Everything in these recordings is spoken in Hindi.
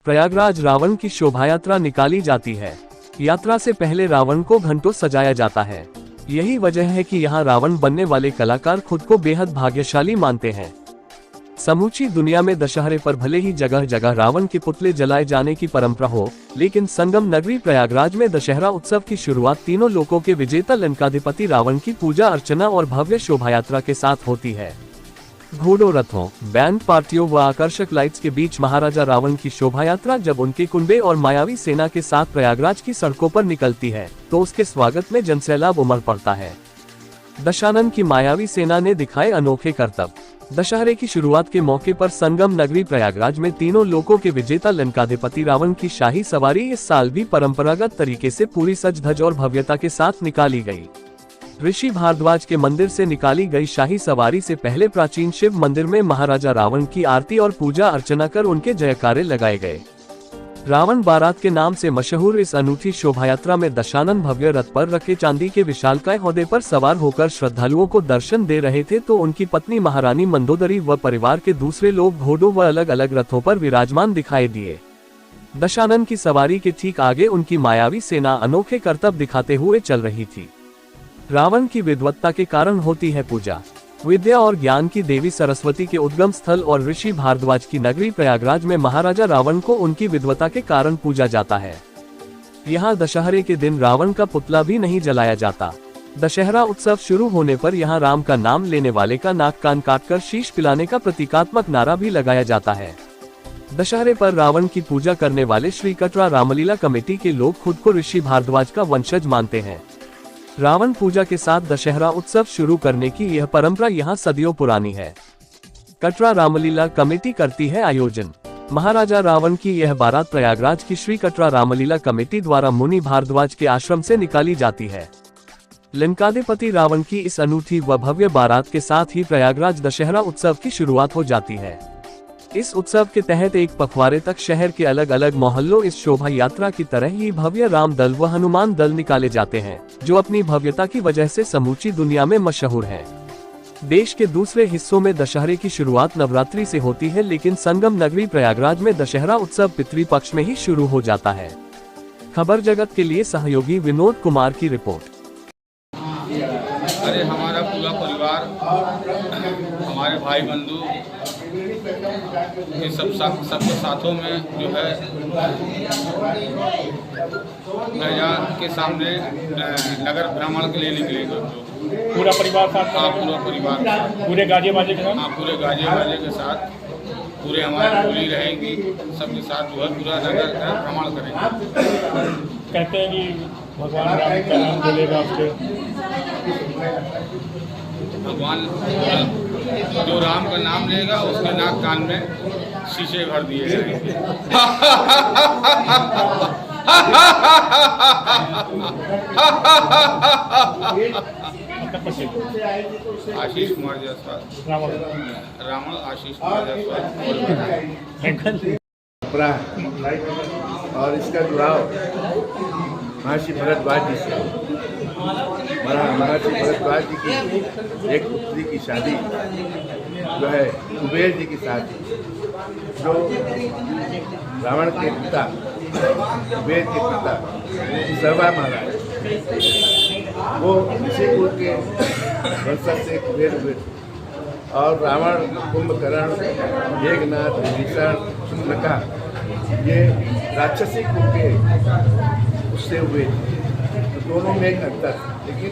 प्रयागराज रावण की शोभायात्रा निकाली जाती है। यात्रा से पहले रावण को घंटों सजाया जाता है। यही वजह है कि यहाँ रावण बनने वाले कलाकार खुद को बेहद भाग्यशाली मानते हैं। समूची दुनिया में दशहरे पर भले ही जगह जगह रावण के पुतले जलाए जाने की परंपरा हो, लेकिन संगम नगरी प्रयागराज में दशहरा उत्सव की शुरुआत तीनों लोकों के विजेता लंकाधिपति रावण की पूजा अर्चना और भव्य शोभायात्रा के साथ होती है। घोड़ों, रथों, बैंड पार्टियों व आकर्षक लाइट्स के बीच महाराजा रावण की शोभायात्रा जब उनके कुंबे और मायावी सेना के साथ प्रयागराज की सड़कों पर निकलती है, तो उसके स्वागत में जनसैलाब उमड़ पड़ता है। दशानन की मायावी सेना ने दिखाए अनोखे करतब। दशहरे की शुरुआत के मौके पर संगम नगरी प्रयागराज में तीनों लोकों के विजेता लंकाधिपति रावण की शाही सवारी इस साल भी परंपरागत तरीके से पूरी सज धज और भव्यता के साथ निकाली गई। ऋषि भारद्वाज के मंदिर से निकाली गई शाही सवारी से पहले प्राचीन शिव मंदिर में महाराजा रावण की आरती और पूजा अर्चना कर उनके जयकारे लगाए गए। रावण बारात के नाम से मशहूर इस अनूठी शोभायात्रा में दशानन भव्य रथ पर रखे चांदी के विशालकाय हौदे पर सवार होकर श्रद्धालुओं को दर्शन दे रहे थे, तो उनकी पत्नी महारानी मंदोदरी व परिवार के दूसरे लोग घोड़ों व अलग अलग रथों पर विराजमान दिखाई दिए। दशानन की सवारी के ठीक आगे उनकी मायावी सेना अनोखे करतब दिखाते हुए चल रही थी। रावण की विद्वत्ता के कारण होती है पूजा। विद्या और ज्ञान की देवी सरस्वती के उद्गम स्थल और ऋषि भारद्वाज की नगरी प्रयागराज में महाराजा रावण को उनकी विद्वत्ता के कारण पूजा जाता है। यहाँ दशहरे के दिन रावण का पुतला भी नहीं जलाया जाता। दशहरा उत्सव शुरू होने पर यहाँ राम का नाम लेने वाले का नाक कान काटकर शीश पिलाने का प्रतीकात्मक नारा भी लगाया जाता है। दशहरे पर रावण की पूजा करने वाले श्री कटरा रामलीला कमेटी के लोग खुद को ऋषि भारद्वाज का वंशज मानते हैं। रावण पूजा के साथ दशहरा उत्सव शुरू करने की यह परंपरा यहाँ सदियों पुरानी है। कटरा रामलीला कमेटी करती है आयोजन। महाराजा रावण की यह बारात प्रयागराज की श्री कटरा रामलीला कमेटी द्वारा मुनि भारद्वाज के आश्रम से निकाली जाती है। लंकाधिपति रावण की इस अनूठी व भव्य बारात के साथ ही प्रयागराज दशहरा उत्सव की शुरुआत हो जाती है। इस उत्सव के तहत एक पखवाड़े तक शहर के अलग अलग मोहल्लों इस शोभा यात्रा की तरह ही भव्य राम दल व हनुमान दल निकाले जाते हैं, जो अपनी भव्यता की वजह से समूची दुनिया में मशहूर है। देश के दूसरे हिस्सों में दशहरे की शुरुआत नवरात्रि से होती है, लेकिन संगम नगरी प्रयागराज में दशहरा उत्सव पितृपक्ष में ही शुरू हो जाता है। खबर जगत के लिए सहयोगी विनोद कुमार की रिपोर्ट। अरे हमारा पूरा परिवार, हमारे भाई बंधु, ये सबके साथों में जो है दरिया के सामने नगर भ्रमण के लिए निकलेगा। पूरा परिवार साथ? हाँ, पूरा परिवार, पूरे गाजे बाजे के साथ? हाँ, पूरे गाजे बाजे के साथ, पूरे हमारी टोली रहेगी, सबके साथ जो है पूरा नगर का भ्रमण करेंगे। कहते हैं कि भगवान राम का नाम बोलेगा आपके? भगवान जो राम का नाम लेगा उसके नाक कान में शीशे भर दिए जाएंगे। आशीष कुमार जायसवाल, रावण आशीष कुमार जायसवाल। और इसका जुड़ाव महर्षि भरद्वाज जी से। महर्षि भरद्वाज जी की एक पुत्री की शादी जो है कुबेर जी की शादी, जो रावण के पिता कुबेर के पिता सर्वा महाराज, वो ऋषि कुल के वंशज से कुबेर हुए। और रावण, कुंभकर्ण, मेघनाथ, विभीषण, शुनका, ये राक्षसी कुल के उससे हुए। तो दोनों में एक अंतर था, लेकिन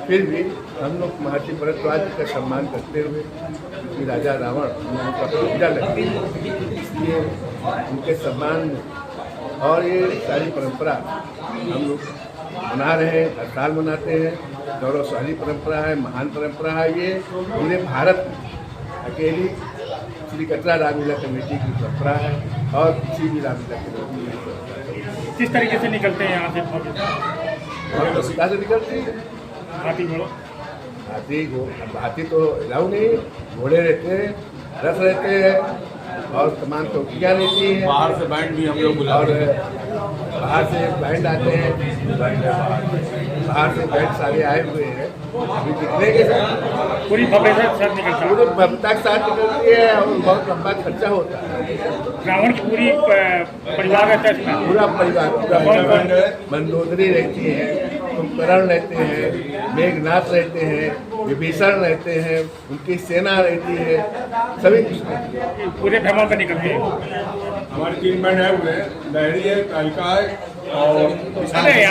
फिर भी हम लोग महर्षि भरद्वाज जी का सम्मान करते हुए, क्योंकि राजा रावण उनका पूजा लगती है, इसलिए उनके सम्मान में और ये सारी परंपरा हम लोग मना रहे हैं, हर साल मनाते हैं। गौरवशाली परंपरा है, महान परंपरा है। ये पूरे भारत में अकेली श्री कटरा रामलीला कमेटी की परंपरा है और किसी भी रामलीला कमेटी की। किस तरीके से निकलते हैं यहाँ से? कहाँ से निकलते हैं? हाथी घोड़ा? हाथी तो अलाउ नहीं, घोड़े रहते हैं, रथ रहते हैं और तमाम चौकियाँ रहती हैं। बाहर से बैंड भी हम लोग बुलाते हैं, बाहर से बैंड आते हैं, बाहर से बैंड सारे आए हुए हैं। अभी दिखने के साथ पूरी भव्यता के साथ निकलता है, पूरी भव्यता के साथ निकलती है और बहुत लंबा खर्चा होता है। रावण की पूरी परिवार रहता है इसमें। पूरा परिवार मंदोदरी रहती है, कुंभकर्ण रहते हैं, मेघनाथ रहते हैं, विभीषण रहते हैं, उनकी सेना रहती है, सभी पूरे भ्रमण पर निकलते हैं। हमारे 3 बहन है, लहरी है, कालिका है और अरे यार